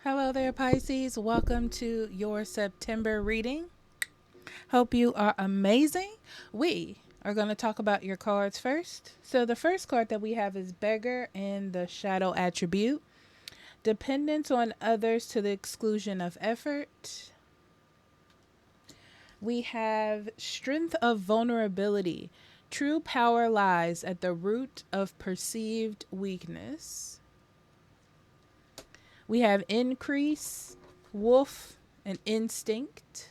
Hello there, Pisces. Welcome to your September reading. Hope you are amazing. We are going to talk about your cards first. So, the first card that we have is Beggar and the Shadow Attribute. Dependence on others to the exclusion of effort. We have Strength of Vulnerability. True power lies at the root of perceived weakness. We have Increase, Wolf, and Instinct.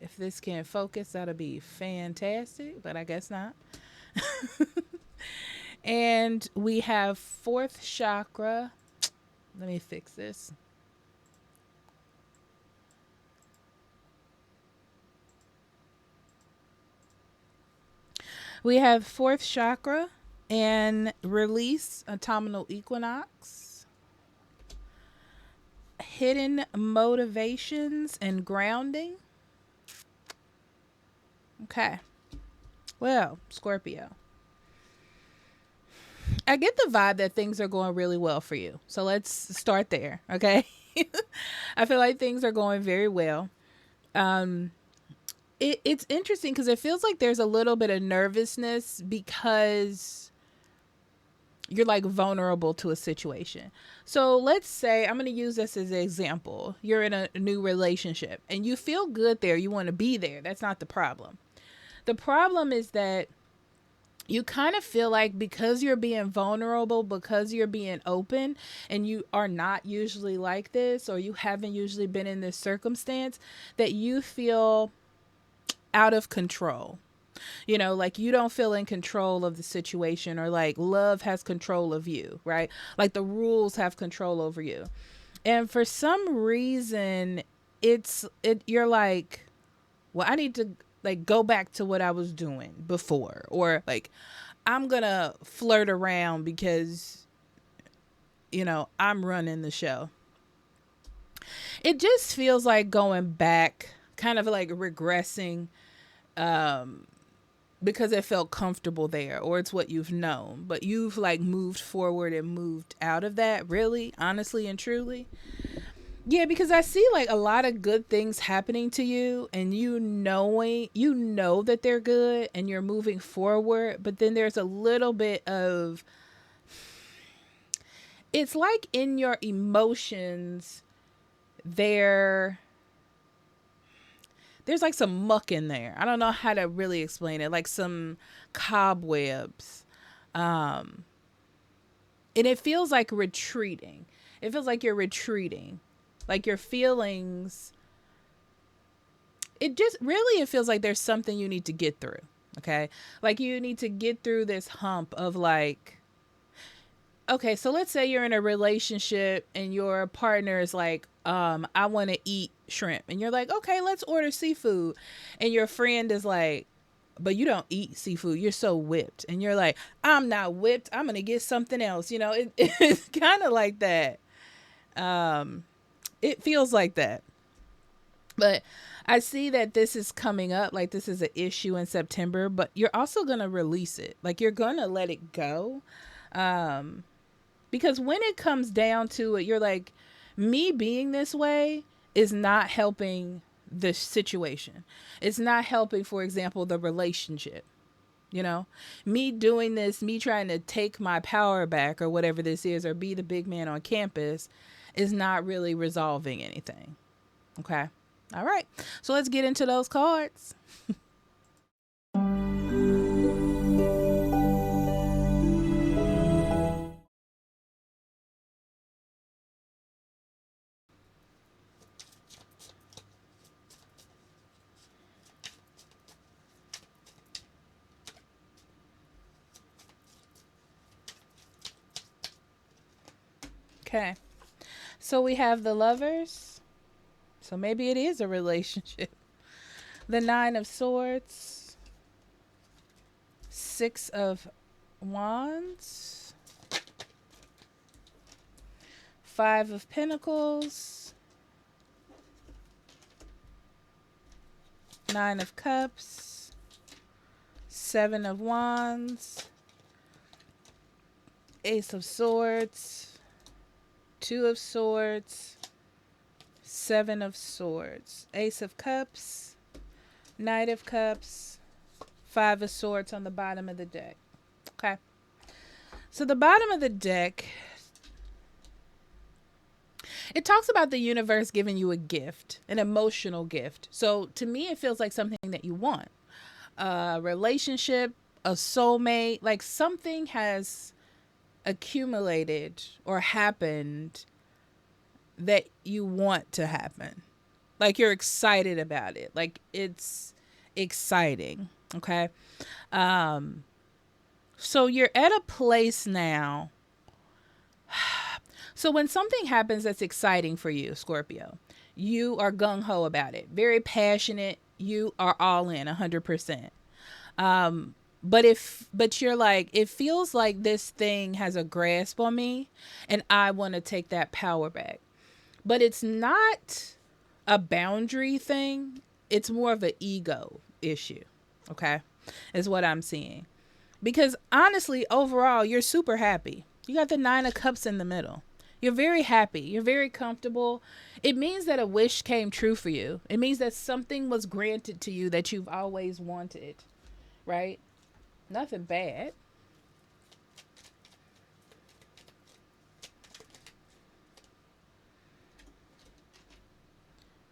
If this can focus, that'll be fantastic, but I guess not. And we have fourth chakra. Let me fix this. We have fourth chakra and release, autumnal equinox, hidden motivations and grounding. Okay. Well, Scorpio, I get the vibe that things are going really well for you. So let's start there, okay? I feel like things are going very well. Um, it's interesting because it feels like there's a little bit of nervousness because you're like vulnerable to a situation. So let's say I'm going to use this as an example. You're in a new relationship and you feel good there. You want to be there. That's not the problem. The problem is that you kind of feel like because you're being vulnerable, because you're being open, and you are not usually like this, or you haven't usually been in this circumstance, that you feel out of control. You know, like you don't feel in control of the situation, or like love has control of you, right? Like the rules have control over you. And for some reason, you're like, well, I need to like go back to what I was doing before, or like I'm gonna flirt around because I'm running the show. It just feels like going back, kind of like regressing, um, because it felt comfortable there, or it's what you've known, but you've like moved forward and moved out of that. Really, honestly, and truly. Yeah, because I see like a lot of good things happening to you, and you know that they're good and you're moving forward, but then there's a little bit of, it's like in your emotions there there's like some muck in there. I don't know how to really explain it, like some cobwebs. Um and it feels like retreating. It feels like you're retreating. Like your feelings, it feels like there's something you need to get through. Okay? Like you need to get through this hump of like, okay, so let's say you're in a relationship and your partner is like, I want to eat shrimp. And you're like, okay, let's order seafood. And your friend is like, but you don't eat seafood. You're so whipped. And you're like, I'm not whipped. I'm going to get something else. It's kind of like that. Um, it feels like that. But I see that this is coming up. Like this is an issue in September, but you're also going to release it. Like you're going to let it go. Um, Because when it comes down to it, you're like, me being this way is not helping the situation. It's not helping, for example, the relationship. You know, me doing this, me trying to take my power back or whatever this is, or be the big man on campus, is not really resolving anything. Okay. All right. So let's get into those cards. Okay. So we have the lovers. So maybe it is a relationship. The Nine of Swords, Six of Wands, Five of Pentacles, Nine of Cups, Seven of Wands, Ace of Swords, Two of Swords, Seven of Swords, Ace of Cups, Knight of Cups, Five of Swords on the bottom of the deck. Okay. So the bottom of the deck, it talks about the universe giving you a gift, an emotional gift. So to me, it feels like something that you want. A relationship, a soulmate, like something has accumulated or happened that you want to happen. Like you're excited about it. Like it's exciting. Okay. So you're at a place now. So when something happens that's exciting for you, Scorpio, you are gung ho about it, very passionate. You are all in 100%. But you're like, it feels like this thing has a grasp on me and I want to take that power back. But it's not a boundary thing. It's more of an ego issue. Okay. Is what I'm seeing. Because honestly, overall, you're super happy. You got the Nine of Cups in the middle. You're very happy. You're very comfortable. It means that a wish came true for you. It means that something was granted to you that you've always wanted. Right? Nothing bad.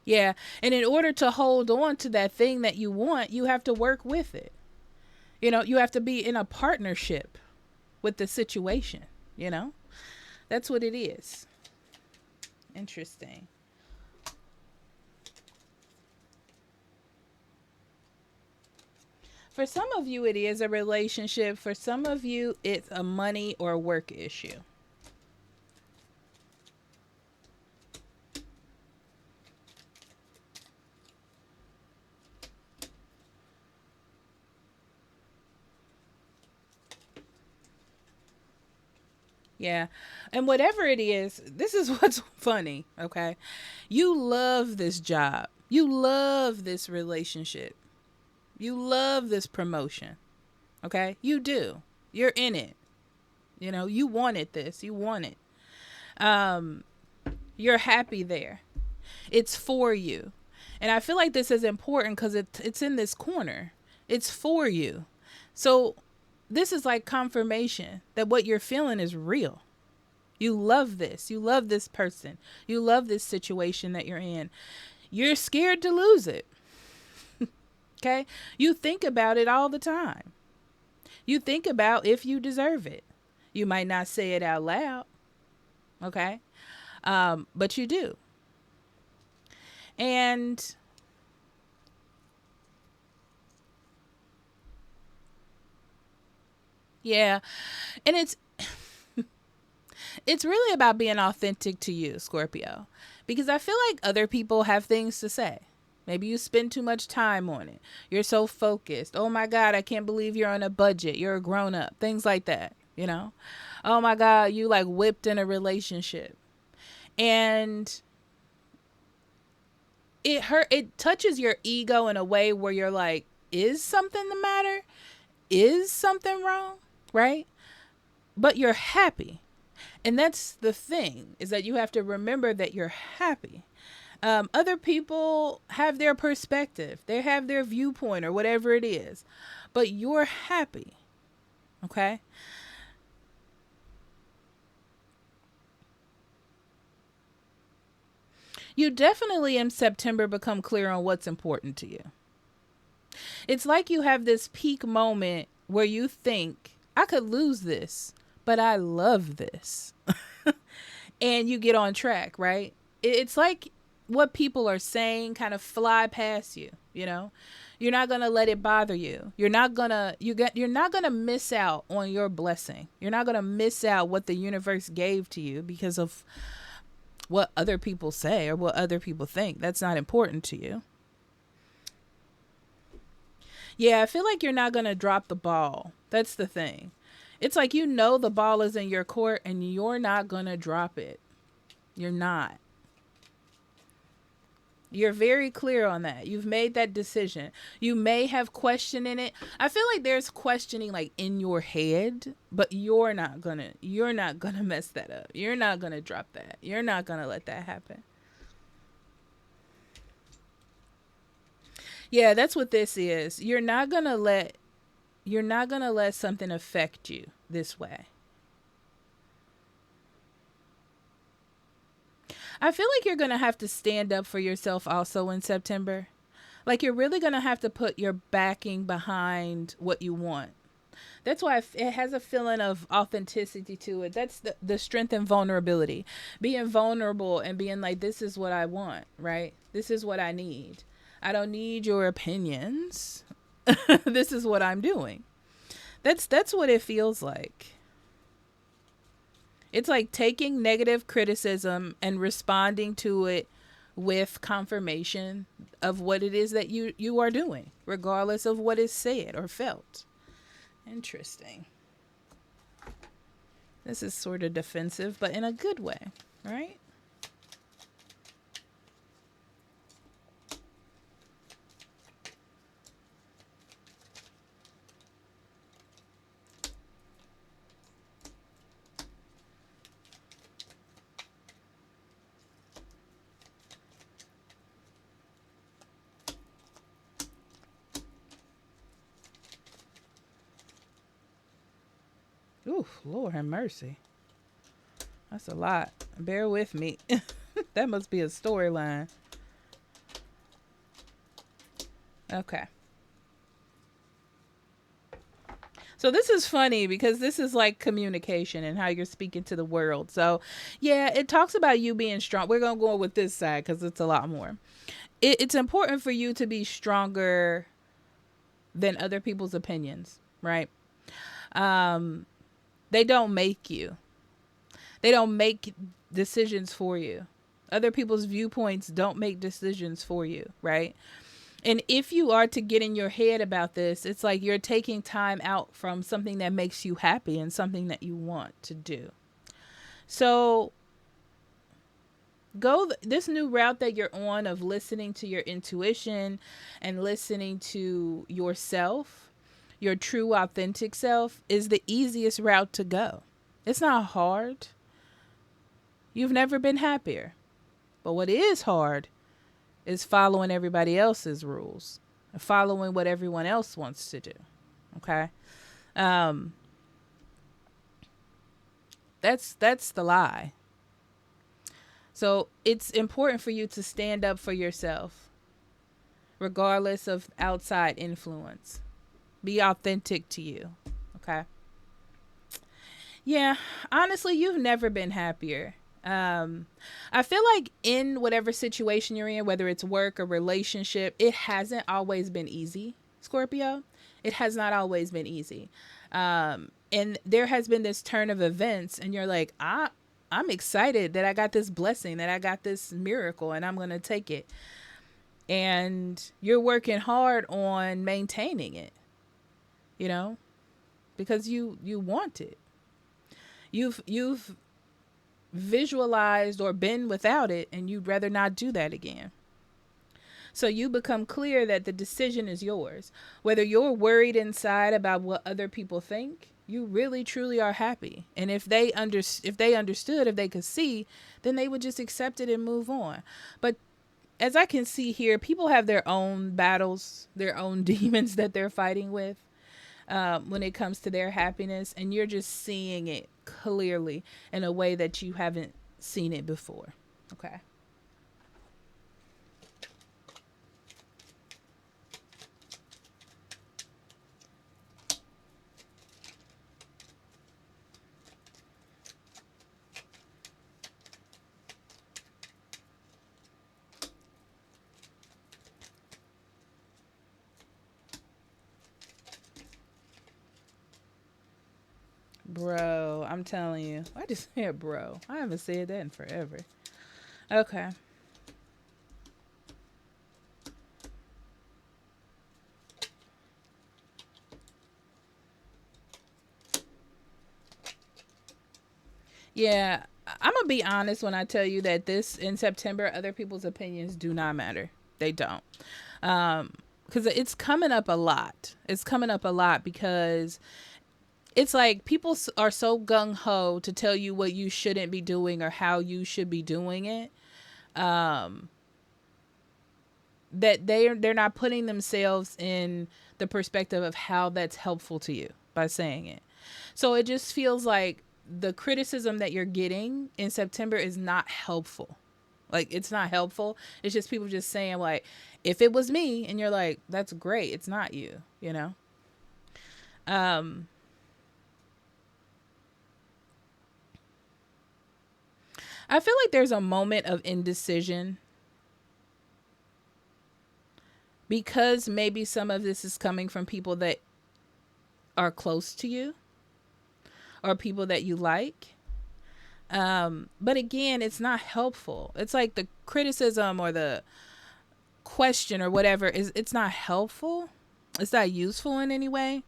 Yeah. And in order to hold on to that thing that you want, you have to work with it. You know, you have to be in a partnership with the situation, you know? That's what it is. Interesting. For some of you, it is a relationship. For some of you, it's a money or work issue. Yeah. And whatever it is, this is what's funny, okay? You love this job. You love this relationship. You love this promotion. Okay? You do. You're in it. You know, you wanted this. You want it. You're happy there. It's for you. And I feel like this is important because it's in this corner. It's for you. So this is like confirmation that what you're feeling is real. You love this. You love this person. You love this situation that you're in. You're scared to lose it. Okay? You think about it all the time. You think about if you deserve it. You might not say it out loud. Okay? But you do. And yeah. And it's really about being authentic to you, Scorpio. Because I feel like other people have things to say. Maybe you spend too much time on it. You're so focused. Oh my God, I can't believe you're on a budget. You're a grown up. Things like that, you know? Oh my God, you like whipped in a relationship. And it touches your ego in a way where you're like, is something the matter? Is something wrong? Right? But you're happy. And that's the thing, is that you have to remember that you're happy. Other people have their perspective. They have their viewpoint or whatever it is. But you're happy. Okay? You definitely in September become clear on what's important to you. It's like you have this peak moment where you think, I could lose this, but I love this. And you get on track, right? It's like what people are saying kind of fly past you, you know? You're not going to let it bother you. You're not going to miss out on your blessing. You're not going to miss out what the universe gave to you because of what other people say or what other people think. That's not important to you. Yeah, I feel like you're not going to drop the ball. That's the thing. It's like you know the ball is in your court and you're not going to drop it. You're not. You're very clear on that. You've made that decision. You may have questioning it. I feel like there's questioning like in your head, but you're not gonna mess that up. You're not gonna drop that. You're not gonna let that happen. Yeah, that's what this is. You're not gonna let something affect you this way. I feel like you're gonna have to stand up for yourself also in September. Like you're really gonna have to put your backing behind what you want. That's why it has a feeling of authenticity to it. That's the strength and vulnerability. Being vulnerable and being like, this is what I want, right? This is what I need. I don't need your opinions. This is what I'm doing. That's what it feels like. It's like taking negative criticism and responding to it with confirmation of what it is that you are doing, regardless of what is said or felt. Interesting. This is sort of defensive, but in a good way, right? Ooh, Lord have mercy. That's a lot. Bear with me. That must be a storyline. Okay. So this is funny because this is like communication and how you're speaking to the world. So, yeah, it talks about you being strong. We're going to go with this side because it's a lot more. It's important for you to be stronger than other people's opinions, right? Um, they don't make you. They don't make decisions for you. Other people's viewpoints don't make decisions for you, right? And if you are to get in your head about this, it's like you're taking time out from something that makes you happy and something that you want to do. So go this new route that you're on of listening to your intuition and listening to yourself, your true authentic self is the easiest route to go. It's not hard. You've never been happier. But what is hard is following everybody else's rules, following what everyone else wants to do. Okay? Um that's the lie. So it's important for you to stand up for yourself regardless of outside influence. Be authentic to you. Okay? Yeah, honestly, you've never been happier. I feel like in whatever situation you're in, whether it's work or relationship, it hasn't always been easy, Scorpio. It has not always been easy. And there has been this turn of events, and you're like, I'm excited that I got this blessing, that I got this miracle, and I'm going to take it. And you're working hard on maintaining it, you know, because you want it. You've visualized or been without it and you'd rather not do that again. So you become clear that the decision is yours. Whether you're worried inside about what other people think, you really truly are happy. And if they understood, if they could see, then they would just accept it and move on. But as I can see here, people have their own battles, their own demons that they're fighting with when it comes to their happiness, and you're just seeing it clearly in a way that you haven't seen it before. Okay. Bro, I'm telling you. I just said bro. I haven't said that in forever. Okay. Yeah. I'm gonna be honest when I tell you that this in September, other people's opinions do not matter. They don't. Because it's coming up a lot. It's coming up a lot because it's like people are so gung ho to tell you what you shouldn't be doing or how you should be doing it, that they're not putting themselves in the perspective of how that's helpful to you by saying it. So it just feels like the criticism that you're getting in September is not helpful. Like, it's not helpful. It's just people just saying, like, if it was me, and you're like, that's great. It's not you, you know? I feel like there's a moment of indecision because maybe some of this is coming from people that are close to you or people that you like. But again, it's not helpful. It's like the criticism or the question or whatever it's not helpful. It's not useful in any way.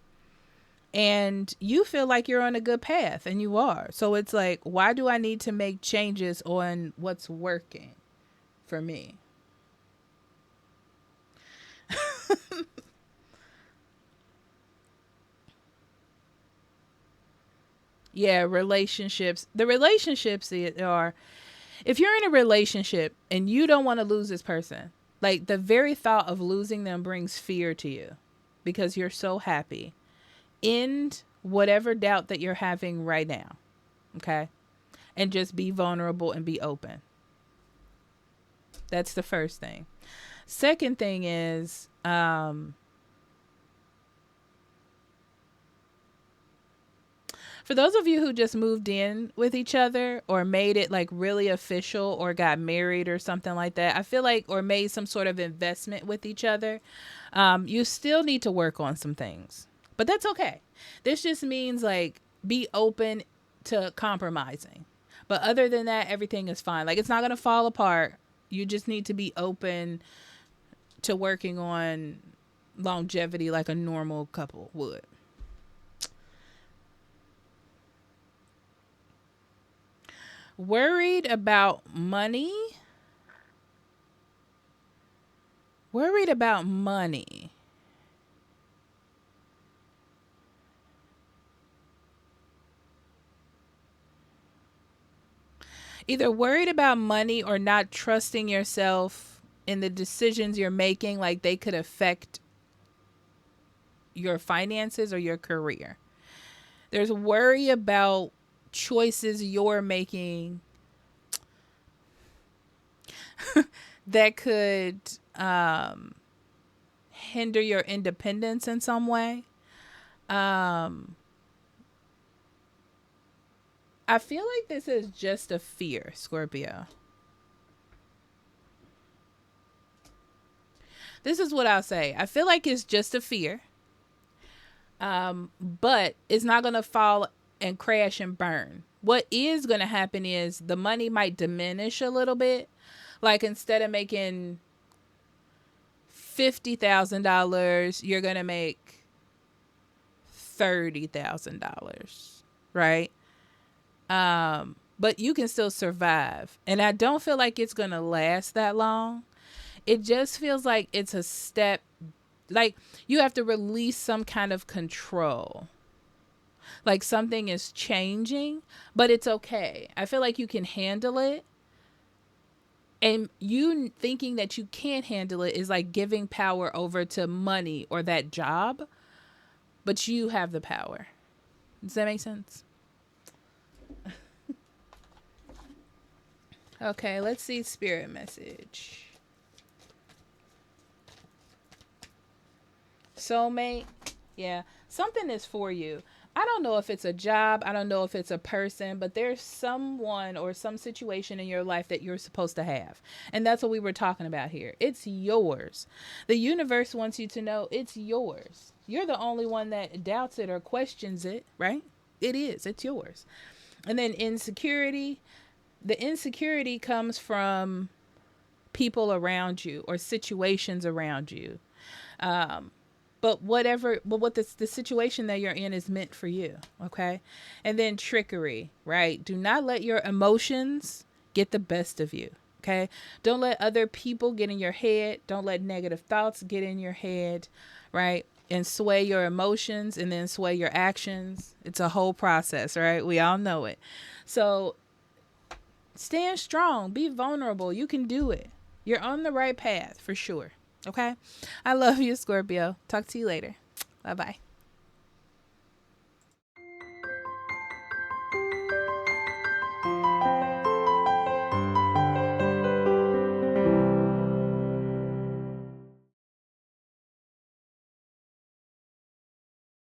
And you feel like you're on a good path, and you are. So it's like, why do I need to make changes on what's working for me? Yeah, relationships. The relationships are, if you're in a relationship and you don't want to lose this person, like the very thought of losing them brings fear to you because you're so happy. End whatever doubt that you're having right now. Okay? And just be vulnerable and be open. That's the first thing. Second thing is, for those of you who just moved in with each other or made it like really official or got married or something like that, I feel like, or made some sort of investment with each other, you still need to work on some things. But that's okay. This just means like be open to compromising. But other than that, everything is fine. Like, it's not going to fall apart. You just need to be open to working on longevity like a normal couple would. Worried about money. Worried about money. Either worried about money or not trusting yourself in the decisions you're making, like they could affect your finances or your career. There's worry about choices you're making that could hinder your independence in some way. I feel like this is just a fear, Scorpio. This is what I'll say. I feel like it's just a fear, but it's not going to fall and crash and burn. What is going to happen is the money might diminish a little bit. Like, instead of making $50,000, you're going to make $30,000, right? But you can still survive. And I don't feel like it's going to last that long. It just feels like it's a step, like you have to release some kind of control. Like something is changing, but it's okay. I feel like you can handle it. And you thinking that you can't handle it is like giving power over to money or that job, but you have the power. Does that make sense? Okay, let's see spirit message. Soulmate. Yeah, something is for you. I don't know if it's a job. I don't know if it's a person, but there's someone or some situation in your life that you're supposed to have. And that's what we were talking about here. It's yours. The universe wants you to know it's yours. You're the only one that doubts it or questions it, right? It is. It's yours. And then insecurity. The insecurity comes from people around you or situations around you. but what the situation that you're in is meant for you. Okay. And then trickery, right? Do not let your emotions get the best of you. Okay. Don't let other people get in your head. Don't let negative thoughts get in your head, right? And sway your emotions and then sway your actions. It's a whole process, right? We all know it. So stand strong, be vulnerable. You can do it. You're on the right path for sure. Okay. I love you, Scorpio. Talk to you later. Bye bye.